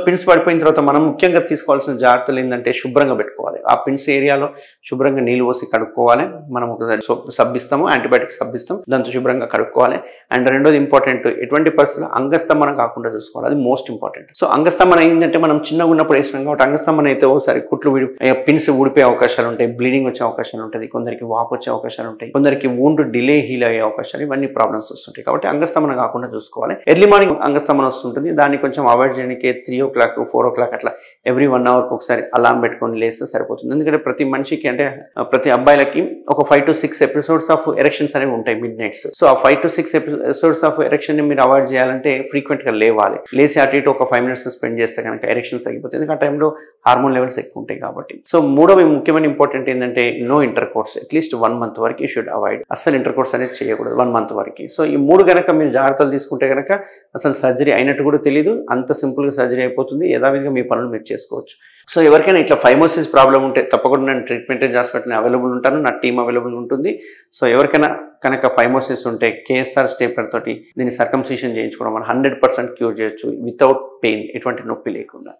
Pins పడిపోయిన తర్వాత మనం ముఖ్యంగా తీసుకోవాల్సిన జాగ్రత్తలు ఏంటంటే శుభ్రంగా పెట్టుకోవాలి. ఆ పిన్స్ ఏరియాలో శుభ్రంగా నీళ్ళు పోసి కడుక్కోవాలి. మనం ఒకసారి సబ్బు ఇస్తాము, యాంటీబయాటిక్ సబ్బు ఇస్తాం, దాంతో శుభ్రంగా కడుక్కోవాలి. అండ్ రెండోది ఇంపార్టెంట్, ఎటువంటి పరిస్థితుల్లో అంగస్తంభనం కాకుండా చూసుకోవాలి. అది మోస్ట్ ఇంపార్టెంట్. సో అంగస్తంభనం ఏంటంటే మనం చిన్నగా ఉన్నప్పుడు వేసినాం కాబట్టి అంగస్తంభనం అయితే ఒకసారి కుట్లు పిన్స్ ఊడిపోయే అవకాశాలు ఉంటాయి, బ్లీడింగ్ వచ్చే అవకాశాలు ఉంటుంది, కొందరికి వాపు వచ్చే అవకాశాలు ఉంటాయి, కొందరికి వూండ్ డిలే హీల్ అయ్యే అవకాశాలు, ఇవన్నీ ప్రాబ్లమ్స్ వస్తుంటాయి. కాబట్టి అంగస్తంభనం కాకుండా చూసుకోవాలి. ఎర్లీ మార్నింగ్ అంగస్తంభనం వస్తుంటుంది, దాన్ని కొంచెం అవాయిడ్ చేయడానికి 3 o'clock 4 o'clock అట్లా ఎవ్రీ 1 hourకి ఒకసారి అలారం పెట్టుకొని లేస్తే సరిపోతుంది. ఎందుకంటే ప్రతి మనిషికి అంటే ప్రతి అబ్బాయిలకి ఒక 5 to 6 episodes ఆఫ్ ఎరెక్షన్స్ అనేవి ఉంటాయి మిడ్ నైట్స్. సో ఆ 5 to 6 episodes ఆఫ్ ఎరెక్షన్ ని మీరు అవాయిడ్ చేయాలంటే ఫ్రీక్వెంట్ గా లేవాలి. లేసి అటు ఇటు ఒక 5 minutes స్పెండ్ చేస్తే కనుక ఎరెక్షన్స్ తగ్గిపోతుంది. ఎందుకంటే ఆ టైంలో హార్మోన్ లెవెల్స్ ఎక్కువ ఉంటాయి కాబట్టి. సో మూడవ ముఖ్యమైన ఇంపార్టెంట్ ఏంటంటే no intercourse. At least 1 month వరకు యూ షుడ్ అవాయిడ్. అసలు ఇంటర్ కోర్స్ అనేది చేయకూడదు 1 month వరకు. సో ఈ 3 కనుక మీరు జాగ్రత్తలు తీసుకుంటే కనుక అసలు సర్జరీ అయినట్టు కూడా తెలియదు, అంత సింపుల్ గా సర్జరీ అయిపోతుంది. యథావిధిగా మీ పనులు మీరు చేసుకోవచ్చు. సో ఎవరికైనా ఇట్లా ఫైమోసిస్ ప్రాబ్లం ఉంటే తప్పకుండా నేను ట్రీట్మెంట్ హాస్పిటల్ అవైలబుల్ ఉంటాను, నా టీమ్ అవైలబుల్ ఉంటుంది. సో ఎవరికైనా కనుక ఫైమోసిస్ ఉంటే KSR స్టేప్లర్ తోటి దీన్ని సర్కంసిషన్ చేయించుకోవడం 100% క్యూర్ చేయొచ్చు వితౌట్ పెయిన్, ఎటువంటి నొప్పి లేకుండా.